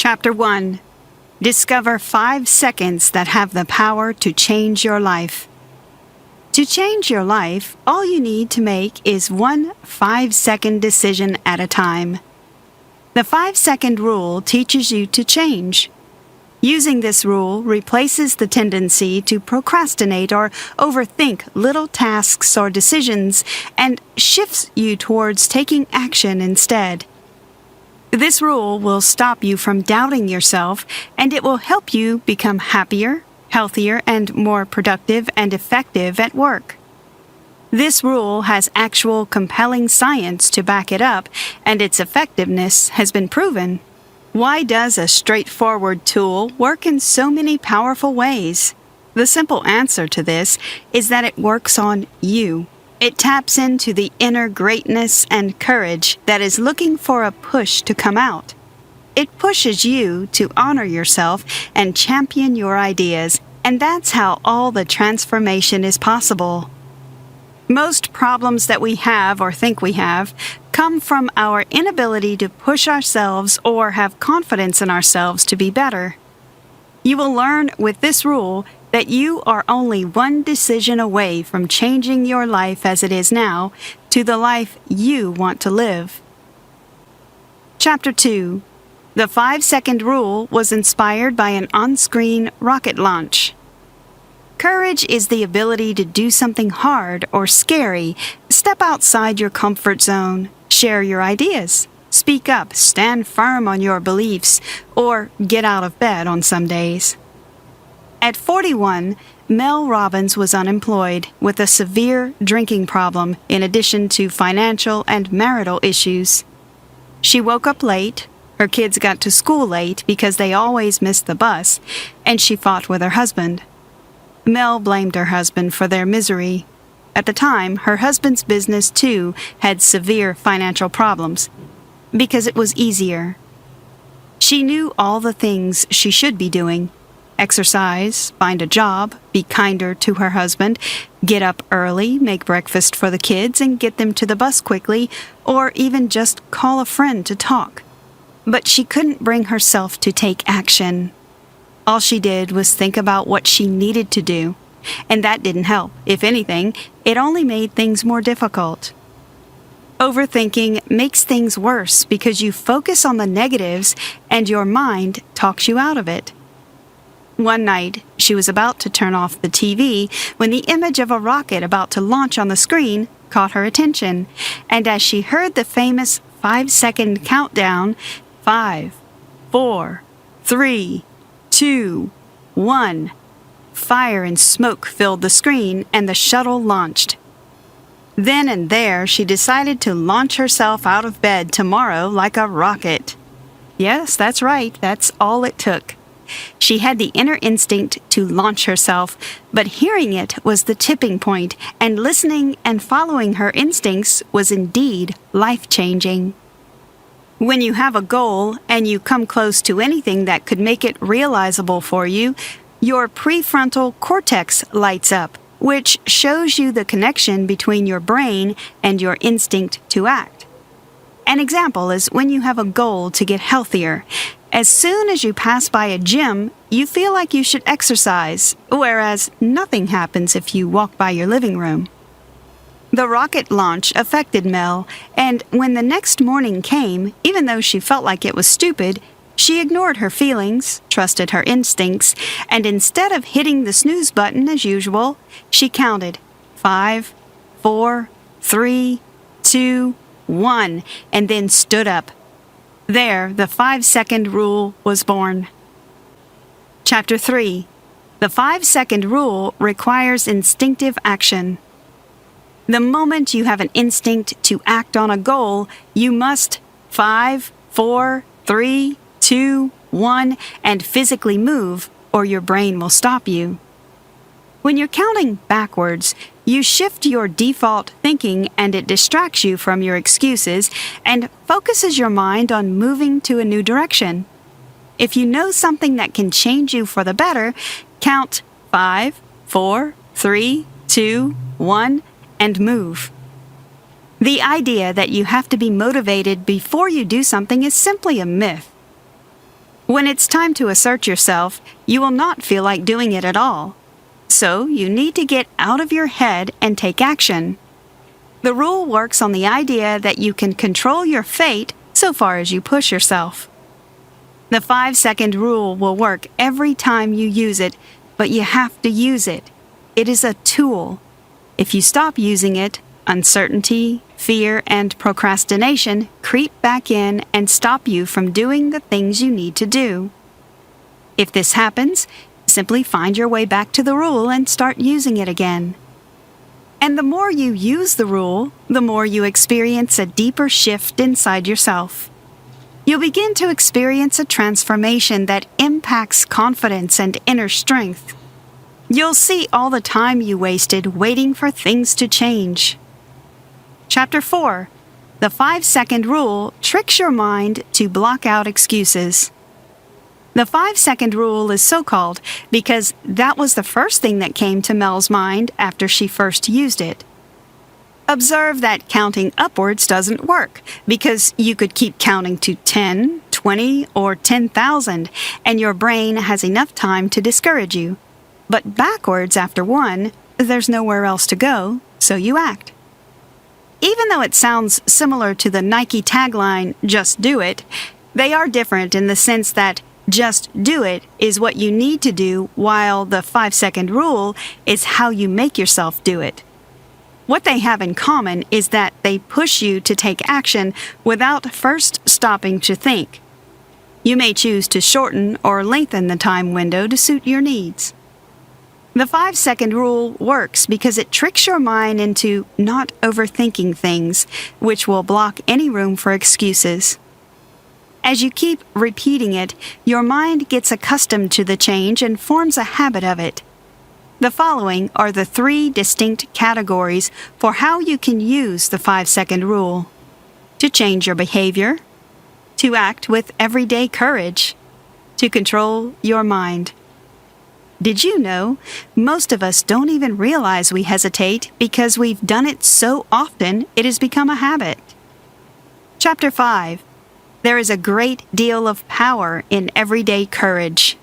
Chapter 1. Discover 5 seconds that have the power to change your life. To change your life, all you need to make is one 5-second decision at a time. The 5-second rule teaches you to change. Using this rule replaces the tendency to procrastinate or overthink little tasks or decisions and shifts you towards taking action instead. This rule will stop you from doubting yourself, and it will help you become happier, healthier, and more productive and effective at work. This rule has actual compelling science to back it up, and its effectiveness has been proven. Why does a straightforward tool work in so many powerful ways? The simple answer to this is that it works on you. It taps into the inner greatness and courage that is looking for a push to come out. It pushes you to honor yourself and champion your ideas, and that's how all the transformation is possible. Most problems that we have or think we have come from our inability to push ourselves or have confidence in ourselves to be better. You will learn with this rule that you are only one decision away from changing your life as it is now to the life you want to live. Chapter 2. The 5-second rule was inspired by an on-screen rocket launch. Courage is the ability to do something hard or scary, step outside your comfort zone, share your ideas, speak up, stand firm on your beliefs, or get out of bed on some days. At 41, Mel Robbins was unemployed with a severe drinking problem in addition to financial and marital issues. She woke up late, her kids got to school late because they always missed the bus, and she fought with her husband. Mel blamed her husband for their misery. At the time, her husband's business, too, had severe financial problems, because it was easier. She knew all the things she should be doing. Exercise, find a job, be kinder to her husband, get up early, make breakfast for the kids, and get them to the bus quickly, or even just call a friend to talk. But she couldn't bring herself to take action. All she did was think about what she needed to do, and that didn't help. If anything, it only made things more difficult. Overthinking makes things worse because you focus on the negatives and your mind talks you out of it. One night, she was about to turn off the TV when the image of a rocket about to launch on the screen caught her attention, and as she heard the famous 5-second countdown, 5, 4, 3, 2, 1, fire and smoke filled the screen and the shuttle launched. Then and there, she decided to launch herself out of bed tomorrow like a rocket. Yes, that's right, that's all it took. She had the inner instinct to launch herself, but hearing it was the tipping point, and listening and following her instincts was indeed life-changing. When you have a goal and you come close to anything that could make it realizable for you, your prefrontal cortex lights up, which shows you the connection between your brain and your instinct to act. An example is when you have a goal to get healthier. As soon as you pass by a gym, you feel like you should exercise, whereas nothing happens if you walk by your living room. The rocket launch affected Mel, and when the next morning came, even though she felt like it was stupid, she ignored her feelings, trusted her instincts, and instead of hitting the snooze button as usual, she counted 5, 4, 3, 2, 1, and then stood up. There, the 5-second rule was born. Chapter 3. The 5-second rule requires instinctive action. The moment you have an instinct to act on a goal, you must 5, 4, 3, 2, 1, and physically move, or your brain will stop you. When you're counting backwards, you shift your default thinking and it distracts you from your excuses and focuses your mind on moving to a new direction. If you know something that can change you for the better, count 5, 4, 3, 2, 1, and move. The idea that you have to be motivated before you do something is simply a myth. When it's time to assert yourself, you will not feel like doing it at all. So you need to get out of your head and take action. The rule works on the idea that you can control your fate so far as you push yourself. The 5-second rule will work every time you use it, but you have to use it. It is a tool. If you stop using it, uncertainty, fear, and procrastination creep back in and stop you from doing the things you need to do. If this happens, simply find your way back to the rule and start using it again. And the more you use the rule, the more you experience a deeper shift inside yourself. You'll begin to experience a transformation that impacts confidence and inner strength. You'll see all the time you wasted waiting for things to change. Chapter 4. The 5-second rule tricks your mind to block out excuses. The 5-second rule is so called because that was the first thing that came to Mel's mind after she first used it. Observe that counting upwards doesn't work because you could keep counting to 10, 20, or 10,000 and your brain has enough time to discourage you. But backwards after 1, there's nowhere else to go, so you act. Even though it sounds similar to the Nike tagline, "Just do it," they are different in the sense that "just do it" is what you need to do, while the 5-second rule is how you make yourself do it. What they have in common is that they push you to take action without first stopping to think. You may choose to shorten or lengthen the time window to suit your needs. The 5-second rule works because it tricks your mind into not overthinking things, which will block any room for excuses. As you keep repeating it, your mind gets accustomed to the change and forms a habit of it. The following are the 3 distinct categories for how you can use the 5-second rule: to change your behavior, to act with everyday courage, to control your mind. Did you know most of us don't even realize we hesitate because we've done it so often it has become a habit? Chapter 5. There is a great deal of power in everyday courage.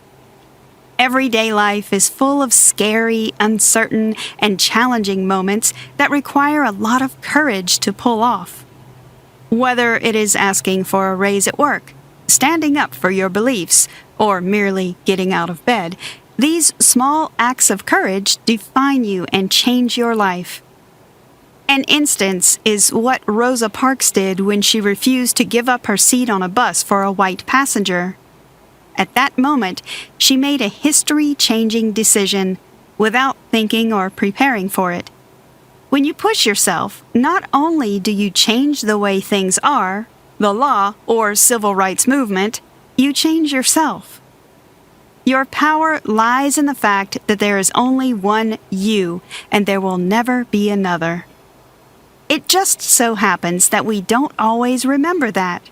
Everyday life is full of scary, uncertain, and challenging moments that require a lot of courage to pull off. Whether it is asking for a raise at work, standing up for your beliefs, or merely getting out of bed, these small acts of courage define you and change your life. An instance is what Rosa Parks did when she refused to give up her seat on a bus for a white passenger. At that moment, she made a history-changing decision without thinking or preparing for it. When you push yourself, not only do you change the way things are, the law or civil rights movement, you change yourself. Your power lies in the fact that there is only one you, and there will never be another. It just so happens that we don't always remember that.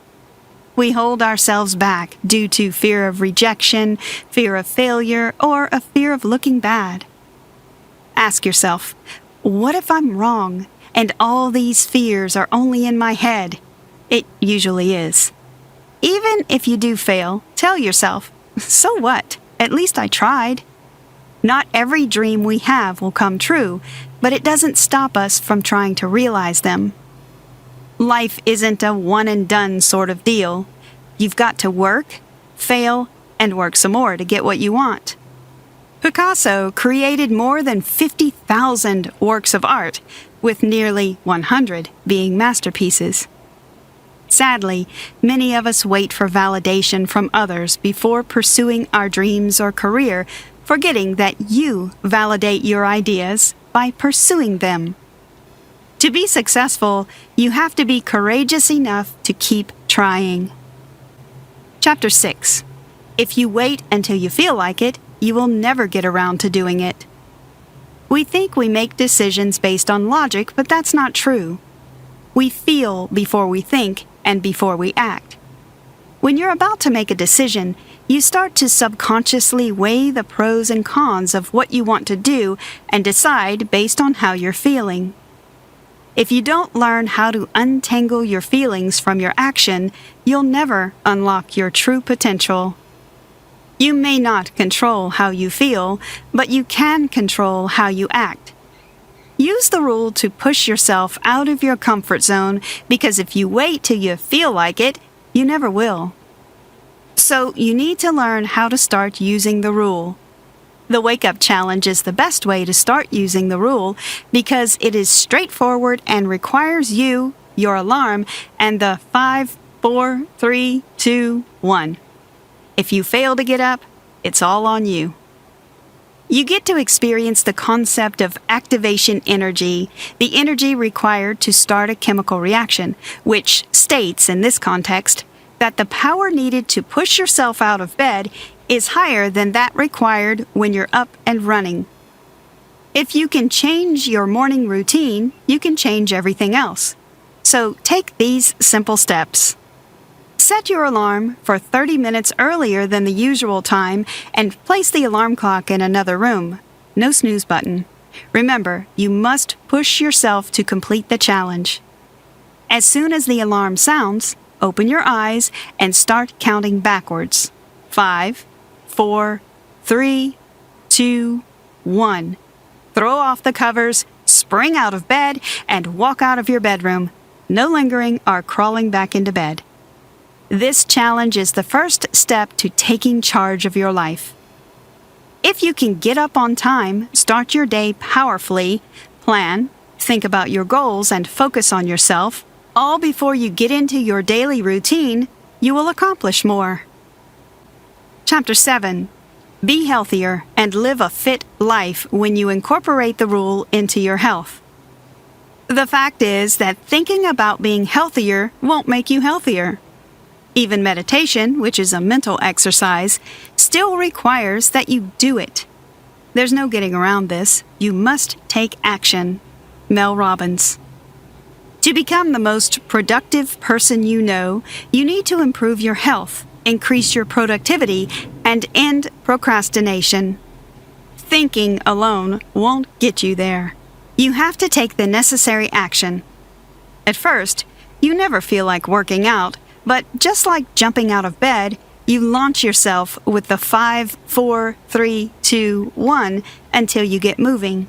We hold ourselves back due to fear of rejection, fear of failure, or a fear of looking bad. Ask yourself, what if I'm wrong and all these fears are only in my head? It usually is. Even if you do fail, tell yourself, so what? At least I tried. Not every dream we have will come true, but it doesn't stop us from trying to realize them. Life isn't a one-and-done sort of deal. You've got to work, fail, and work some more to get what you want. Picasso created more than 50,000 works of art, with nearly 100 being masterpieces. Sadly, many of us wait for validation from others before pursuing our dreams or career, forgetting that you validate your ideas by pursuing them. To be successful, you have to be courageous enough to keep trying. Chapter 6. If you wait until you feel like it, you will never get around to doing it. We think we make decisions based on logic, but that's not true. We feel before we think and before we act. When you're about to make a decision, you start to subconsciously weigh the pros and cons of what you want to do and decide based on how you're feeling. If you don't learn how to untangle your feelings from your action, you'll never unlock your true potential. You may not control how you feel, but you can control how you act. Use the rule to push yourself out of your comfort zone, because if you wait till you feel like it, you never will. So you need to learn how to start using the rule. The wake-up challenge is the best way to start using the rule because it is straightforward and requires you, your alarm, and the 5, 4, 3, 2, 1. If you fail to get up, it's all on you. You get to experience the concept of activation energy, the energy required to start a chemical reaction, which states, in this context, that the power needed to push yourself out of bed is higher than that required when you're up and running. If you can change your morning routine, you can change everything else. So take these simple steps. Set your alarm for 30 minutes earlier than the usual time and place the alarm clock in another room. No snooze button. Remember, you must push yourself to complete the challenge. As soon as the alarm sounds, open your eyes and start counting backwards. 5, 4, 3, 2, 1. Throw off the covers, spring out of bed, and walk out of your bedroom. No lingering or crawling back into bed. This challenge is the first step to taking charge of your life. If you can get up on time, start your day powerfully, plan, think about your goals, and focus on yourself, all before you get into your daily routine, you will accomplish more. Chapter 7. Be healthier and live a fit life when you incorporate the rule into your health. The fact is that thinking about being healthier won't make you healthier. Even meditation, which is a mental exercise, still requires that you do it. There's no getting around this. You must take action. Mel Robbins. To become the most productive person you know, you need to improve your health, increase your productivity, and end procrastination. Thinking alone won't get you there. You have to take the necessary action. At first, you never feel like working out, but just like jumping out of bed, you launch yourself with the 5, 4, 3, 2, 1 until you get moving.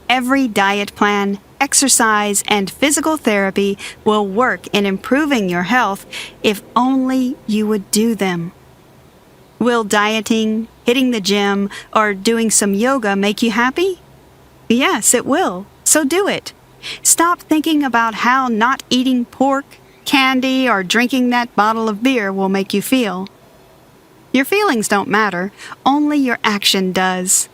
Every diet plan, exercise, and physical therapy will work in improving your health if only you would do them. Will dieting, hitting the gym, or doing some yoga make you happy? Yes, it will. So do it. Stop thinking about how not eating pork, candy, or drinking that bottle of beer will make you feel. Your feelings don't matter, only your action does.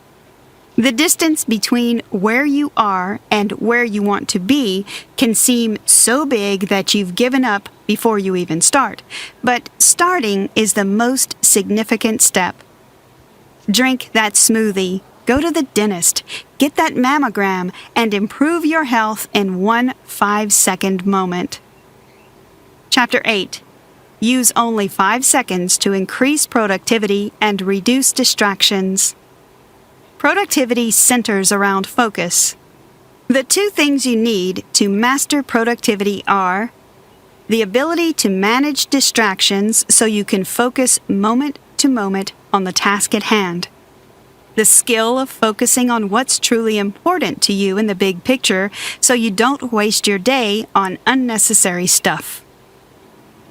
The distance between where you are and where you want to be can seem so big that you've given up before you even start, but starting is the most significant step. Drink that smoothie, go to the dentist, get that mammogram, and improve your health in one 5-second moment. Chapter 8. Use only 5 seconds to increase productivity and reduce distractions. Productivity centers around focus. The 2 things you need to master productivity are the ability to manage distractions so you can focus moment to moment on the task at hand, the skill of focusing on what's truly important to you in the big picture so you don't waste your day on unnecessary stuff.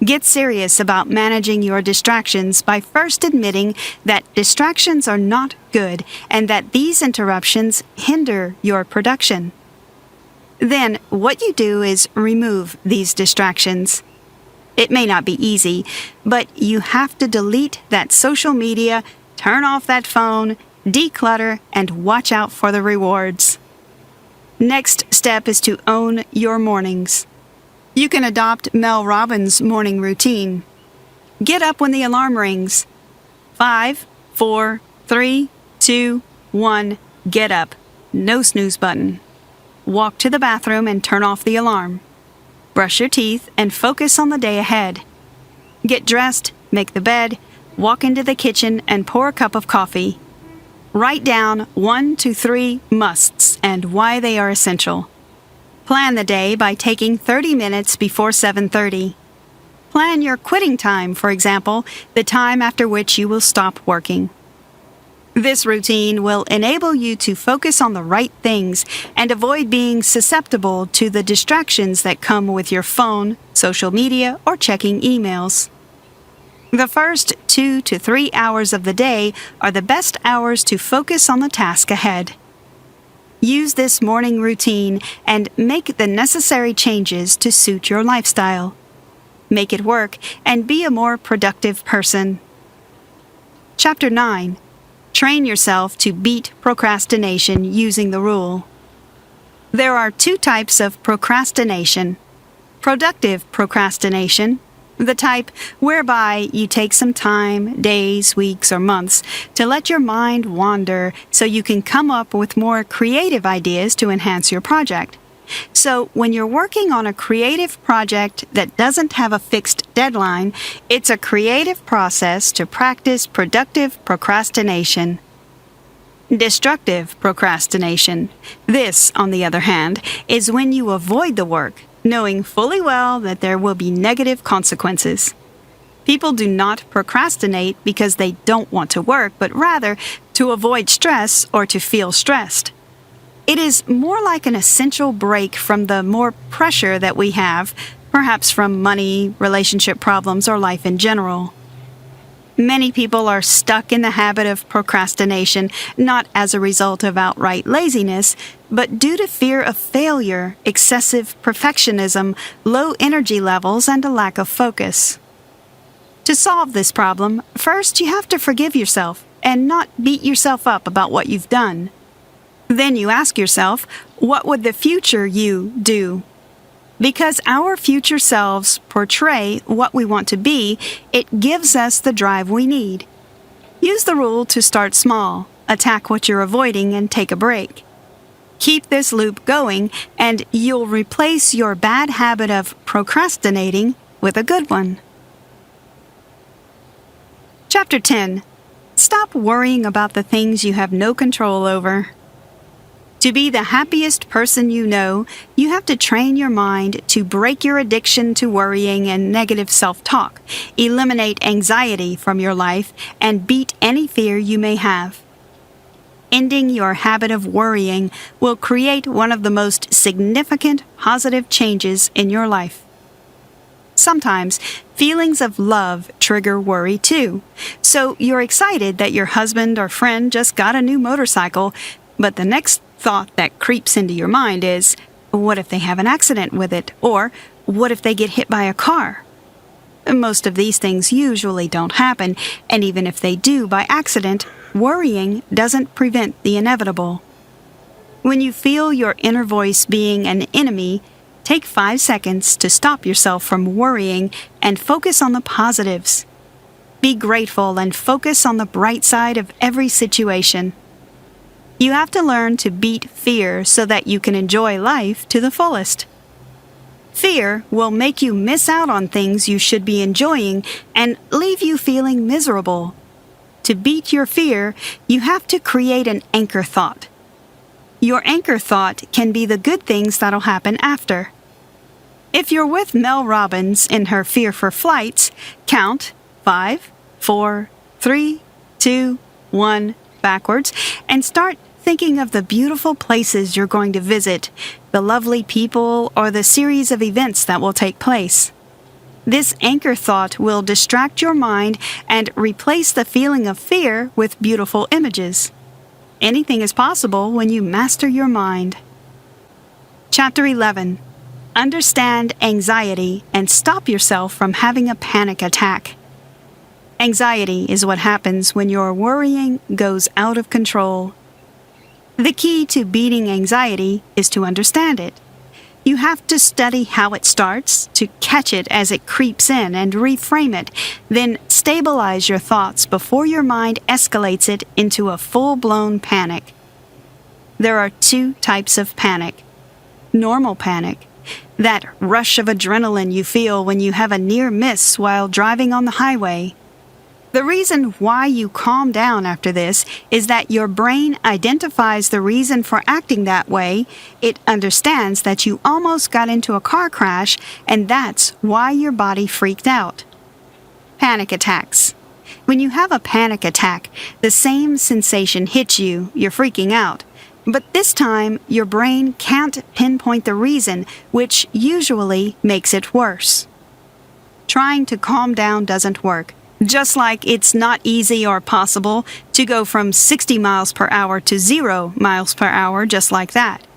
Get serious about managing your distractions by first admitting that distractions are not good and that these interruptions hinder your production. Then, what you do is remove these distractions. It may not be easy, but you have to delete that social media, turn off that phone, declutter, and watch out for the rewards. Next step is to own your mornings. You can adopt Mel Robbins' morning routine. Get up when the alarm rings. 5, 4, 3, 2, 1, get up. No snooze button. Walk to the bathroom and turn off the alarm. Brush your teeth and focus on the day ahead. Get dressed, make the bed, walk into the kitchen and pour a cup of coffee. Write down 1 to 3 musts and why they are essential. Plan the day by taking 30 minutes before 7:30. Plan your quitting time, for example, the time after which you will stop working. This routine will enable you to focus on the right things and avoid being susceptible to the distractions that come with your phone, social media, or checking emails. The first 2 to 3 hours of the day are the best hours to focus on the task ahead. Use this morning routine and make the necessary changes to suit your lifestyle. Make it work and be a more productive person. Chapter 9. Train yourself to beat procrastination using the rule. There are 2 types of procrastination. Productive procrastination, the type whereby you take some time, days, weeks, or months, to let your mind wander so you can come up with more creative ideas to enhance your project. So, when you're working on a creative project that doesn't have a fixed deadline, it's a creative process to practice productive procrastination. Destructive procrastination. This, on the other hand, is when you avoid the work, knowing fully well that there will be negative consequences. People do not procrastinate because they don't want to work, but rather to avoid stress or to feel stressed. It is more like an essential break from the more pressure that we have, perhaps from money, relationship problems, or life in general. Many people are stuck in the habit of procrastination, not as a result of outright laziness, but due to fear of failure, excessive perfectionism, low energy levels, and a lack of focus. To solve this problem, first you have to forgive yourself and not beat yourself up about what you've done. Then you ask yourself, what would the future you do? Because our future selves portray what we want to be, it gives us the drive we need. Use the rule to start small, attack what you're avoiding, and take a break. Keep this loop going, and you'll replace your bad habit of procrastinating with a good one. Chapter 10. Stop worrying about the things you have no control over. To be the happiest person you know, you have to train your mind to break your addiction to worrying and negative self-talk, eliminate anxiety from your life, and beat any fear you may have. Ending your habit of worrying will create one of the most significant positive changes in your life. Sometimes, feelings of love trigger worry too. So you're excited that your husband or friend just got a new motorcycle, but the next thought that creeps into your mind is, what if they have an accident with it? Or, what if they get hit by a car? Most of these things usually don't happen, and even if they do by accident, worrying doesn't prevent the inevitable. When you feel your inner voice being an enemy, take 5 seconds to stop yourself from worrying and focus on the positives. Be grateful and focus on the bright side of every situation. You have to learn to beat fear so that you can enjoy life to the fullest. Fear will make you miss out on things you should be enjoying and leave you feeling miserable. To beat your fear, you have to create an anchor thought. Your anchor thought can be the good things that'll happen after. If you're with Mel Robbins in her Fear for Flights, count 5, 4, 3, 2, 1 backwards and start thinking of the beautiful places you're going to visit, the lovely people, or the series of events that will take place. This anchor thought will distract your mind and replace the feeling of fear with beautiful images. Anything is possible when you master your mind. Chapter 11. Understand anxiety and stop yourself from having a panic attack. Anxiety is what happens when your worrying goes out of control. The key to beating anxiety is to understand it. You have to study how it starts, to catch it as it creeps in and reframe it, then stabilize your thoughts before your mind escalates it into a full-blown panic. There are 2 types of panic. Normal panic, that rush of adrenaline you feel when you have a near miss while driving on the highway. The reason why you calm down after this is that your brain identifies the reason for acting that way. It understands that you almost got into a car crash, and that's why your body freaked out. Panic attacks. When you have a panic attack, the same sensation hits you, you're freaking out. But this time, your brain can't pinpoint the reason, which usually makes it worse. Trying to calm down doesn't work. Just like it's not easy or possible to go from 60 miles per hour to 0 miles per hour just like that.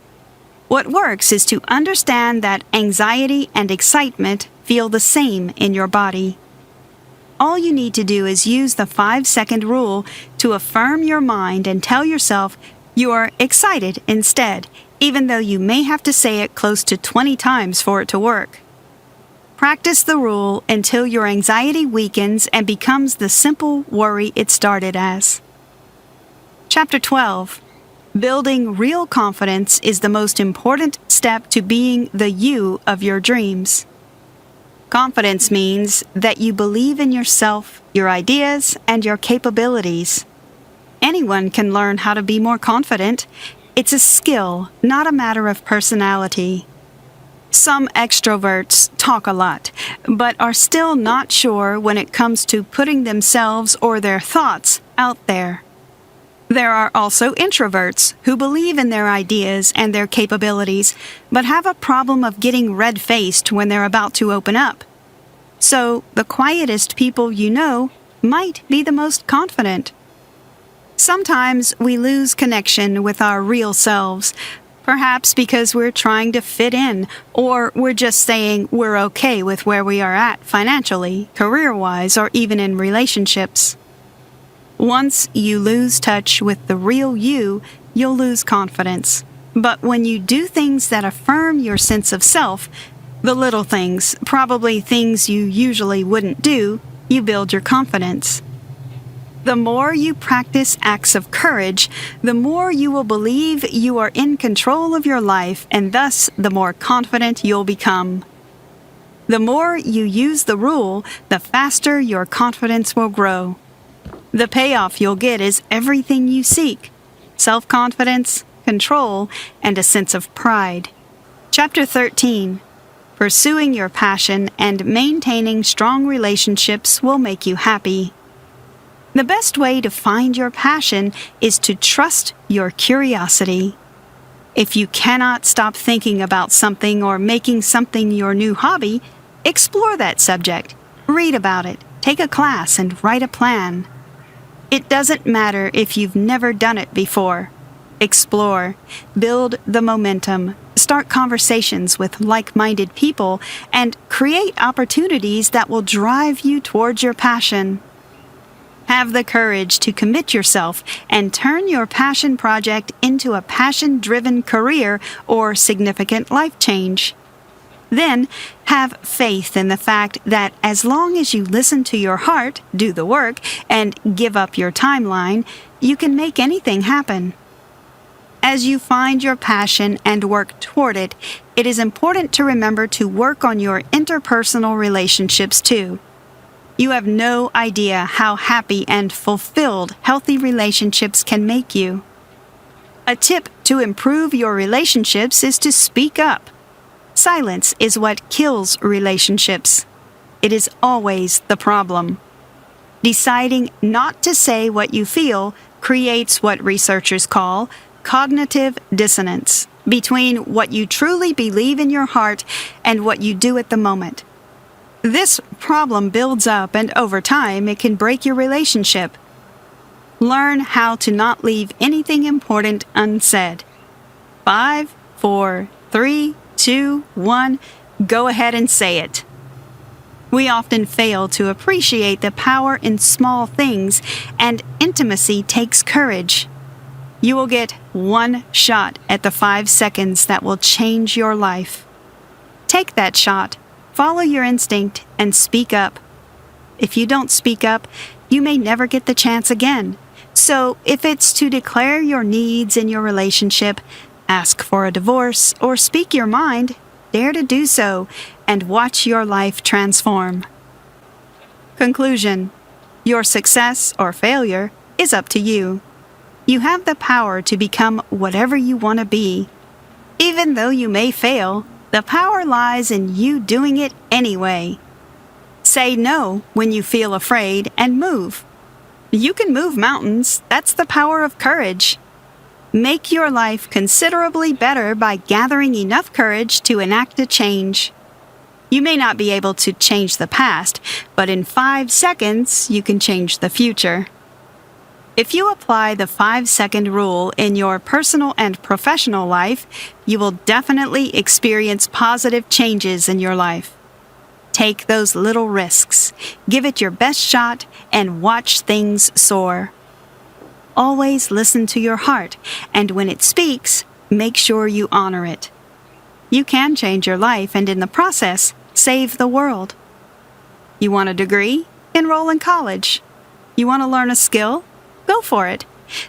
What works is to understand that anxiety and excitement feel the same in your body. All you need to do is use the 5-second rule to affirm your mind and tell yourself you're excited instead, even though you may have to say it close to 20 times for it to work. Practice the rule until your anxiety weakens and becomes the simple worry it started as. Chapter 12. Building real confidence is the most important step to being the you of your dreams. Confidence means that you believe in yourself, your ideas, and your capabilities. Anyone can learn how to be more confident. It's a skill, not a matter of personality. Some extroverts talk a lot, but are still not sure when it comes to putting themselves or their thoughts out there. There are also introverts who believe in their ideas and their capabilities, but have a problem of getting red-faced when they're about to open up. So, the quietest people you know might be the most confident. Sometimes we lose connection with our real selves, perhaps because we're trying to fit in, or we're just saying we're okay with where we are at financially, career-wise, or even in relationships. Once you lose touch with the real you, you'll lose confidence. But when you do things that affirm your sense of self, the little things, probably things you usually wouldn't do, you build your confidence. The more you practice acts of courage, the more you will believe you are in control of your life, and thus the more confident you'll become. The more you use the rule, the faster your confidence will grow. The payoff you'll get is everything you seek: self-confidence, control, and a sense of pride. Chapter 13. Pursuing your passion and maintaining strong relationships will make you happy. The best way to find your passion is to trust your curiosity. If you cannot stop thinking about something or making something your new hobby, explore that subject. Read about it, take a class, and write a plan. It doesn't matter if you've never done it before. Explore, build the momentum, start conversations with like-minded people, and create opportunities that will drive you towards your passion. Have the courage to commit yourself and turn your passion project into a passion-driven career or significant life change. Then, have faith in the fact that as long as you listen to your heart, do the work, and give up your timeline, you can make anything happen. As you find your passion and work toward it, it is important to remember to work on your interpersonal relationships too. You have no idea how happy and fulfilled healthy relationships can make you. A tip to improve your relationships is to speak up. Silence is what kills relationships. It is always the problem. Deciding not to say what you feel creates what researchers call cognitive dissonance between what you truly believe in your heart and what you do at the moment. This problem builds up, and over time, it can break your relationship. Learn how to not leave anything important unsaid. 5, 4, 3, 2, 1, go ahead and say it. We often fail to appreciate the power in small things, and intimacy takes courage. You will get one shot at the 5 seconds that will change your life. Take that shot, follow your instinct, and speak up. If you don't speak up, you may never get the chance again. So, if it's to declare your needs in your relationship, ask for a divorce, or speak your mind, dare to do so, and watch your life transform. Conclusion. Your success or failure is up to you. You have the power to become whatever you want to be. Even though you may fail, the power lies in you doing it anyway. Say no when you feel afraid and move. You can move mountains. That's the power of courage. Make your life considerably better by gathering enough courage to enact a change. You may not be able to change the past, but in 5 seconds, you can change the future. If you apply the 5-second rule in your personal and professional life, you will definitely experience positive changes in your life. Take those little risks, give it your best shot, and watch things soar. Always listen to your heart, and when it speaks, make sure you honor it. You can change your life and in the process, save the world. You want a degree? Enroll in college. You want to learn a skill? Go for it.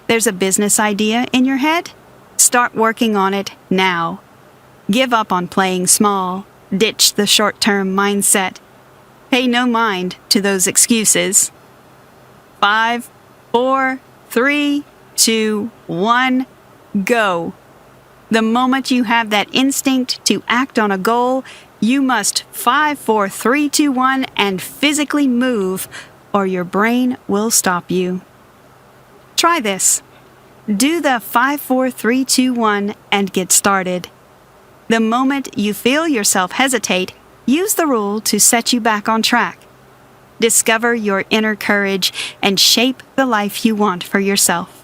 There's a business idea in your head? Start working on it now. Give up on playing small. Ditch the short-term mindset. Pay no mind to those excuses. 5, 4, 3, 2, 1, go. The moment you have that instinct to act on a goal, you must 5, 4, 3, 2, 1 and physically move, or your brain will stop you. Try this. Do the 5, 4, 3, 2, 1 and get started. The moment you feel yourself hesitate, use the rule to set you back on track. Discover your inner courage and shape the life you want for yourself.